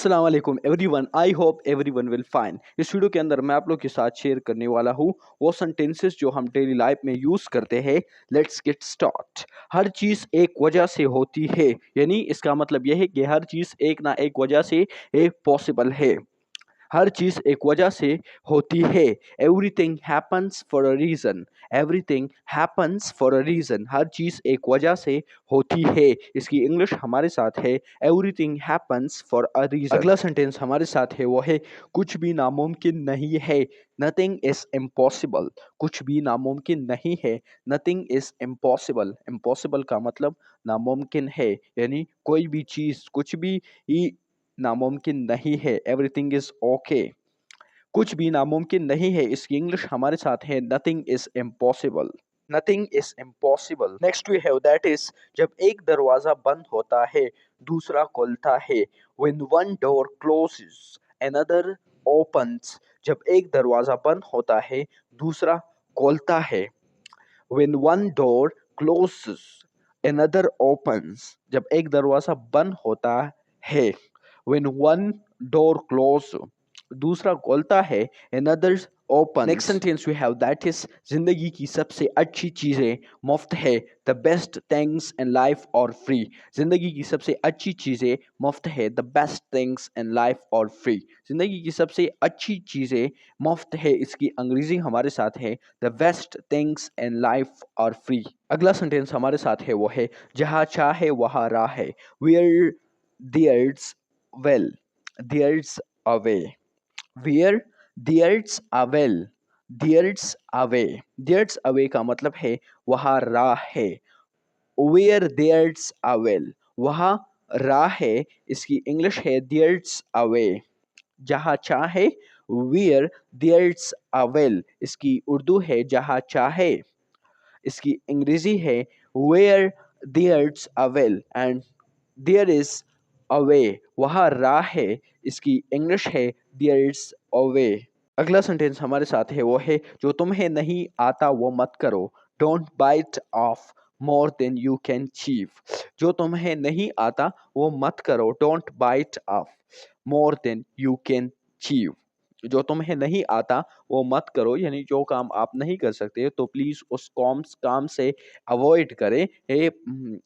अस्सलाम वालेकुम everyone, I hope everyone will fine. इस वीडियो के अंदर मैं आप लोग के साथ शेयर करने वाला हूँ वो सेंटेंसेस जो हम डेली लाइफ में यूज़ करते हैं। Let's get start. हर चीज़ एक वजह से होती है, यानी इसका मतलब यह है कि हर चीज़ एक ना एक वजह से पॉसिबल है। हर चीज़ एक वजह से होती है। Everything happens for a reason. Everything happens for a reason. हर चीज़ एक वजह से होती है। इसकी इंग्लिश हमारे साथ है everything happens for a reason. अगला सेंटेंस हमारे साथ है वो है कुछ भी नामुमकिन नहीं है। Nothing is impossible. कुछ भी नामुमकिन नहीं है। Nothing is impossible. इम्पॉसिबल का मतलब नामुमकिन है, यानी कोई भी चीज़ कुछ भी नामुमकिन नहीं है। Everything is okay. कुछ भी नामुमकिन नहीं है, इसकी इंग्लिश हमारे साथ है nothing is impossible. Nothing is impossible. Next we have that is जब एक दरवाजा बंद होता है दूसरा खुलता है। When one door closes another opens. जब एक दरवाजा बंद होता है दूसरा खोलता है। When one door closes, another opens. जब एक दरवाजा बंद होता है, when one door closes, दूसरा खोलता है, another opens. Next sentence we have that is जिंदगी की सबसे अच्छी चीजें मुफ्त है. The best things in life are free. जिंदगी की सबसे अच्छी चीजें मुफ्त है. The best things in life are free. जिंदगी की सबसे अच्छी चीजें मुफ्त है, इसकी अंग्रेजी हमारे साथ है the best things in life are free. अगला सेंटेंस हमारे साथ है वो है जहाँ चाहे वहाँ राह है। Where there's will there's a way. Where there's a will there's a way. There's a way का मतलब है वहाँ राह है। वेयर देयर्स अवेल, वहाँ राह है, इसकी इंग्लिश है देयर्स अवे। जहाँ चाहे वेयर देयर्स अ वेल, इसकी उर्दू है जहाँ चाहे। इसकी अंग्रेजी है where there's a will and there is a way. वहाँ राह है, इसकी इंग्लिश है देयर्स अ वे। अगला सेंटेंस हमारे साथ है वो है जो तुम्हें नहीं आता वो मत करो। Don't bite off more than you can chew. जो तुम्हें नहीं आता वो मत करो। Don't bite off more than you can chew. जो तुम्हें नहीं आता वो मत करो, यानी जो काम आप नहीं कर सकते तो प्लीज उस काम से अवॉइड करें।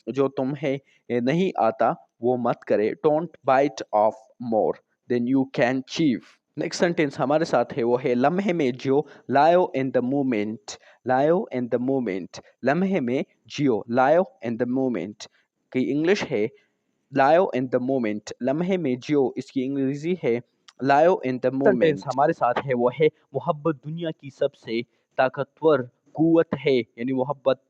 जो तुम्हें नहीं आता वो मत करे। Don't bite off more than you can chew. Next sentence हमारे साथ है वो है लम्हे में जियो लायो इन द मोमेंट। लायो इन द मोमेंट। लम्हे में जियो लायो इन द मोमेंट की इंग्लिश है लायो इन द मोमेंट। लम्हे में जियो, इसकी अंग्रेजी है लायो इन द मोमेंट। हमारे साथ है वो है मोहब्बत दुनिया की सबसे ताकतवर कुव्वत है, यानी मोहब्बत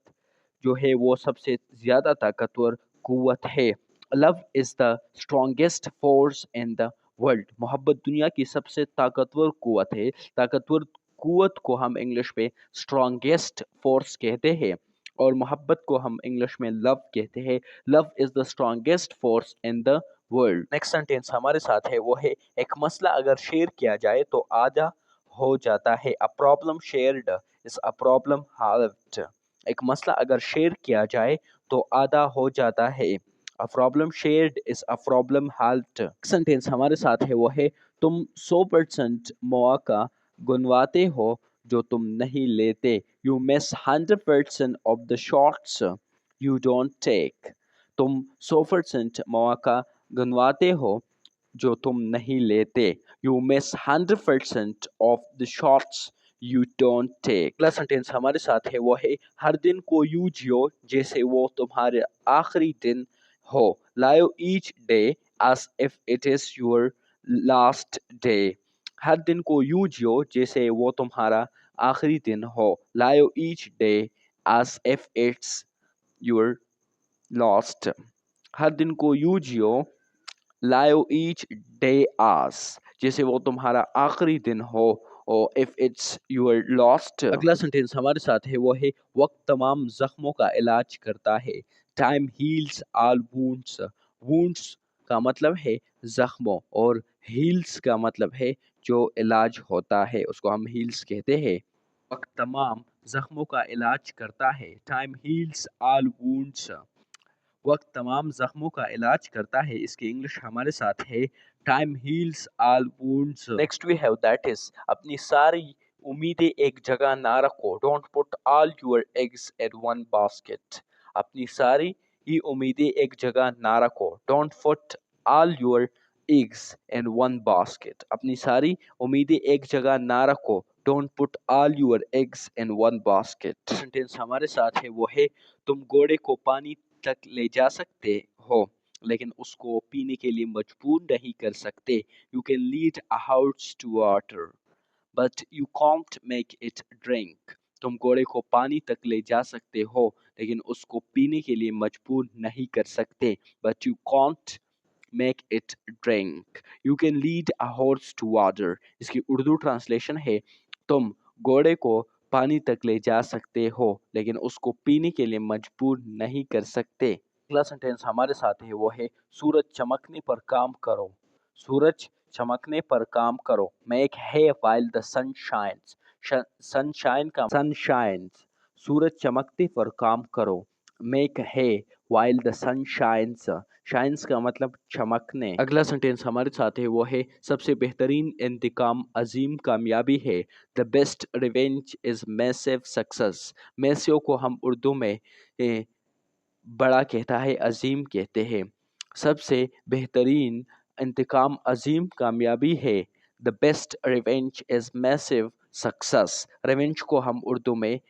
जो है वो सबसे ज्यादा ताकतवर कुव्वत है। Love is the strongest force in the world. मोहब्बत दुनिया की सबसे ताकतवर कुव्वत है। ताकतवर कुव्वत को हम इंग्लिश में स्ट्रॉन्गेस्ट फोर्स कहते हैं और मोहब्बत को हम इंग्लिश में लव कहते हैं। Love is the strongest force in the world. Next sentence हमारे साथ है वो है एक मसला अगर शेयर किया जाए तो आधा हो जाता है। A problem shared is a problem halved. एक मसला अगर शेयर किया जाए तो आधा हो जाता है। A problem shared is a problem halved. Sentence हमारे साथ है वो है तुम 100% मौका गुनवाते हो जो तुम नहीं लेते। You miss 100% of the shots you don't take. तुम 100% मौका गंवाते हो जो तुम नहीं लेते। You miss 100% of the shots you don't take. अगला सेंटेंस हमारे साथ है वो है हर दिन को यूं जियो जैसे वो तुम्हारे आखिरी दिन हो। Live each day as if it is your last day. हर दिन को यूं जियो जैसे वो तुम्हारा आखिरी दिन हो। Live each day as if it's your lost. हर दिन को यूं जियो लायो ईच डे आस जैसे वो तुम्हारा आखिरी दिन हो और इफ इट्स यूर लॉस्ट। अगला सेंटेंस हमारे साथ है वो है वक्त तमाम जख्मों का इलाज करता है। Time heals all wounds. Wounds का मतलब है जख्मों और हील्स का मतलब है जो इलाज होता है, उसको हम हील्स कहते हैं। वक्त तमाम जख्मों का इलाज करता है। Time heals all wounds. वक्त तमाम जख्मों का इलाज करता है, इसकी इंग्लिश हमारे साथ है Time heals all wounds. Next we have that is अपनी सारी उम्मीदें एक जगह ना रखो. Don't put all your eggs in one basket. अपनी सारी ही उम्मीदें एक जगह ना रखो. Don't put all your eggs in one basket. अपनी सारी उम्मीदें एक जगह ना रखो. Don't put all your eggs in one basket. Sentence हमारे साथ है वो है तुम घोड़े को पानी तक ले जा सकते हो लेकिन उसको पीने के लिए मजबूर नहीं कर सकते. You can lead a horse to water, but you can't make it drink. तुम घोड़े को पानी तक ले जा सकते हो लेकिन उसको पीने के लिए मजबूर नहीं कर सकते. But you can't make it drink. You can lead a horse to water. इसकी उर्दू ट्रांसलेशन है तुम घोड़े को पानी तक ले जा सकते हो लेकिन उसको पीने के लिए मजबूर नहीं कर सकते. अगला सेंटेंस हमारे साथ है वो है सूरज चमकने पर काम करो. सूरज चमकने पर काम करो. Make hay while the sun shines. Sunshine का सनशाइन्स. सूरज चमकते पर काम करो. Make hay while the sun shines. Shines का मतलब चमकने. अगला सेंटेंस हमारे साथ है वो है सबसे बेहतरीन इंतकाम अजीम कामयाबी है. The best revenge is massive success. Massive को हम उर्दू में बड़ा कहता है, अजीम कहते हैं. सबसे बेहतरीन इंतकाम अजीम कामयाबी है. The best revenge is massive success. Revenge को हम उर्दू में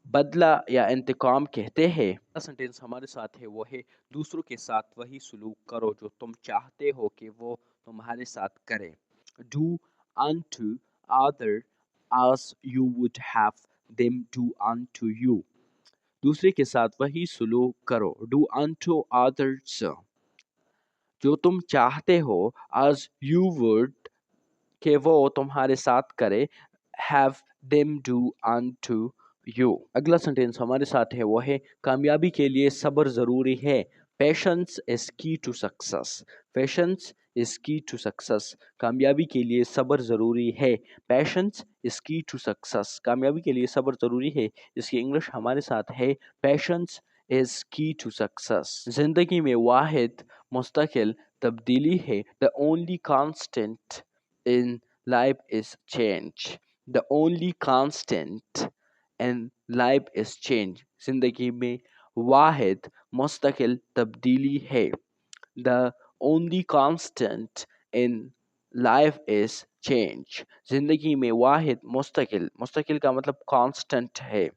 बदला या इंतकाम कहते हैं. सेंटेंस हमारे साथ है वो है दूसरों के साथ वही सलूक करो जो तुम चाहते हो कि वो तुम्हारे साथ करे. Do unto other as you would have them do unto you. दूसरे के साथ वही सलूक करो. Do unto others जो तुम चाहते हो as you would कि वो तुम्हारे साथ करे. Have them do unto you. अगला सेंटेंस हमारे साथ है वो है कामयाबी के लिए सब्र ज़रूरी है. Patience is key to success. Patience is key to success. कामयाबी के लिए सब्र ज़रूरी है. Patience is key to success. कामयाबी के लिए सब्र ज़रूरी है. इसकी इंग्लिश हमारे साथ है Patience is key to success. ज़िंदगी में वाहिद मुस्तकिल तब्दीली है. The only constant in life is change. The only constant in life is change. जिंदगी में वाहिद मुस्तकिल तब्दीली है. The only constant in life is change. जिंदगी में वाहिद मुस्तकिल का मतलब constant है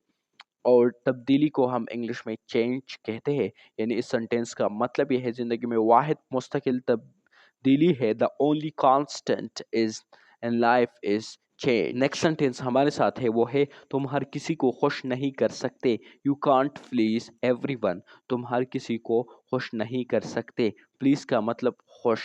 और तब्दीली को हम इंग्लिश में चेंज कहते हैं. यानी इस सेंटेंस का मतलब यह है ज़िंदगी में वाहिद मुस्तकिल तब्दीली है. The only constant is in life is change. Next sentence हमारे साथ है वो है तुम हर किसी को खुश नहीं कर सकते. You can't please everyone. तुम हर किसी को खुश नहीं कर सकते. प्लीज का मतलब खुश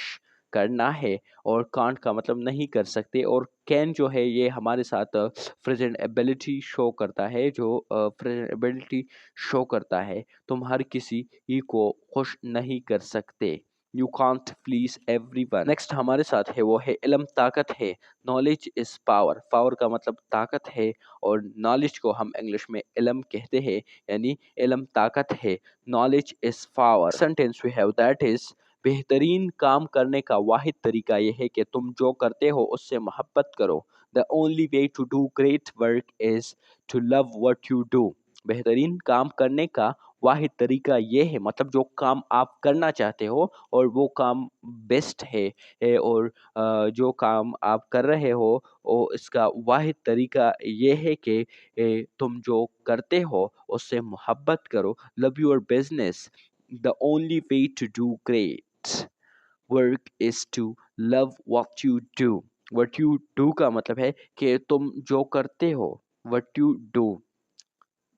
करना है और कांट का मतलब नहीं कर सकते. और कैन जो है ये हमारे साथ प्रेजेंट एबिलिटी शो करता है. जो प्रेजेंट एबिलिटी शो करता है तुम हर किसी ही को खुश नहीं कर सकते. You can't please everyone. Next हमारे साथ है वो है इल्म ताकत है. Knowledge is power. पावर का मतलब ताकत है और नॉलेज को हम इंग्लिश में इल्म कहते हैं. यानी इल्म ताकत है. Knowledge is power. Sentence we have that is बेहतरीन काम करने का वाहिद तरीका यह है कि तुम जो करते हो उससे मोहब्बत करो. The only way to do great work is to love what you do. बेहतरीन काम करने का वाहिद तरीका ये है मतलब जो काम आप करना चाहते हो और वो काम बेस्ट है और जो काम आप कर रहे हो इसका वाहिद तरीका ये है कि तुम जो करते हो उससे मोहब्बत करो. Love your business. The only way to do great work is to love what you do. What you do का मतलब है कि तुम जो करते हो. What you do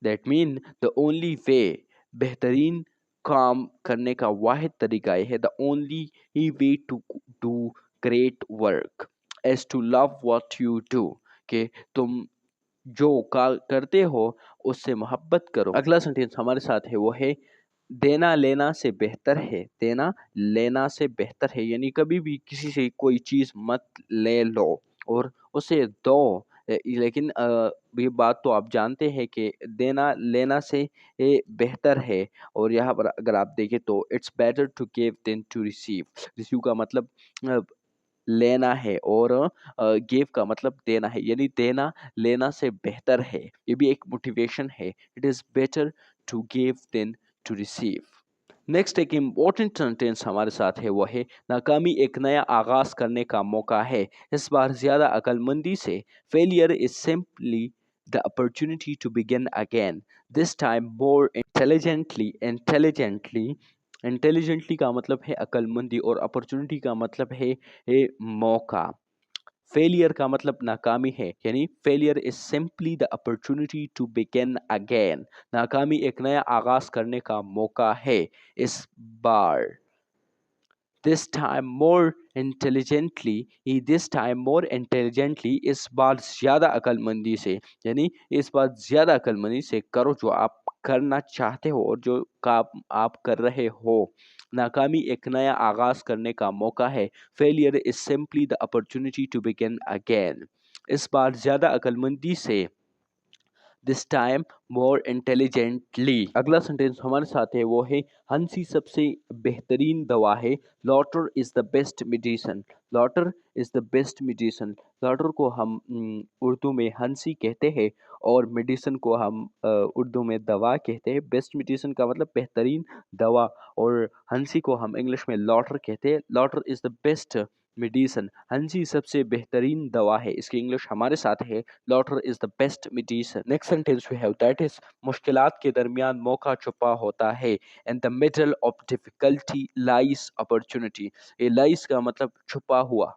that mean the only way. बेहतरीन काम करने का वाहिद तरीका यह है. The only way to do great work is to love what you do कि तुम जो करते हो उससे मोहब्बत करो. अगला सेंटेंस हमारे साथ है वो है देना लेना से बेहतर है. देना लेना से बेहतर है यानी कभी भी किसी से कोई चीज़ मत ले लो और उसे दो. लेकिन ये बात तो आप जानते हैं कि देना लेना से ये बेहतर है. और यहाँ पर अगर आप देखें तो it's better to give than to receive. Receive का मतलब लेना है और गिव का मतलब देना है, यानी देना लेना से बेहतर है। ये भी एक मोटिवेशन है। It is better to give than to receive. Next एक इम्पोर्टेंट सेंटेंस हमारे साथ है, वो है नाकामी एक नया आगाज करने का मौका है, इस बार ज़्यादा अक्लमंदी से। Failure is simply the opportunity to begin again, this time more intelligently. Intelligently का मतलब है अक्लमंदी और अपॉर्चुनिटी का मतलब है मौका। फेलियर का मतलब नाकामी है, यानी failure is simply the opportunity to begin again. नाकामी एक नया आगाज करने का मौका है इस बार। दिस टाइम मोर इंटेलिजेंटली, इस बार ज़्यादा अक्लमंदी से, यानी इस बार ज़्यादा अक्लमंदी से करो जो आप करना चाहते हो और जो काम आप कर रहे हो। नाकामी एक नया आगाज करने का मौका है। Failure is simply the opportunity to begin again, इस बार ज़्यादा अक्लमंदी से। This time more intelligently. अगला सेंटेंस हमारे साथ है, वो है हंसी सबसे बेहतरीन दवा है। Laughter is the best medicine. Laughter is the best medicine. Laughter को हम उर्दू में हंसी कहते हैं और मेडिसिन को हम उर्दू में दवा कहते हैं। बेस्ट मेडिसिन का मतलब बेहतरीन दवा, और हंसी को हम इंग्लिश में लॉटर कहते हैं। लॉटर इज द बेस्ट मेडिसिन, हंसी सबसे बेहतरीन दवा है। इसकी इंग्लिश हमारे साथ है, laughter is the best medicine. Next sentence we have, that is मुश्किलात के दरमियान मौका छुपा होता है। In the middle of difficulty lies opportunity. ये लाइज का मतलब छुपा हुआ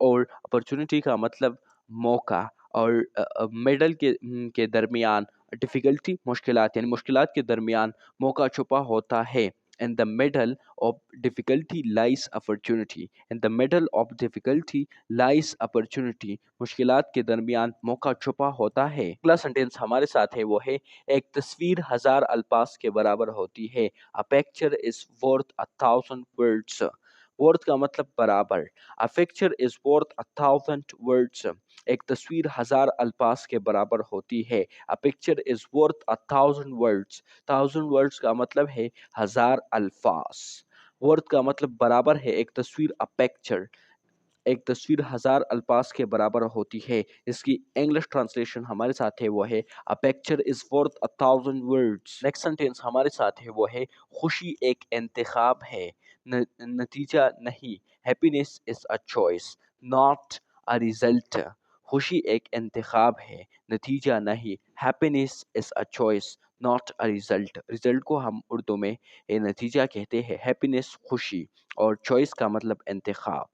और अपॉर्चुनिटी का मतलब मौका, और मिडल के दरमियान डिफिकल्टी मुश्किलात, यानी मुश्किलात के दरमियान मौका छुपा होता है। In the middle of difficulty lies opportunity. In the middle of difficulty lies opportunity. मुश्किलात के दरमियान मौका छुपा होता है। अगला सेंटेंस हमारे साथ है, वो है एक तस्वीर 1000 अल्फाज के बराबर होती है। A picture is worth 1000 words. Worth का मतलब बराबर। A picture is worth 1000 words. एक तस्वीर 1000 अल्फाज के बराबर होती है। A picture is worth 1000 words. 1000 words का मतलब है 1000 अल्फाज। वर्थ का मतलब बराबर है, एक तस्वीर a picture, एक तस्वीर 1000 अल्फाज के बराबर होती है। इसकी इंग्लिश ट्रांसलेशन हमारे साथ है, वो है a picture is worth 1000 words. Next sentence हमारे साथ है, वो है खुशी एक इंतखाब है, नतीजा नहीं। Happiness is a choice not a result. खुशी एक इंतखाब है, नतीजा नहीं। Happiness is a choice not a result. Result को हम उर्दू में नतीजा कहते हैं। हैप्पीनेस खुशी, और चॉइस का मतलब इंतखाब।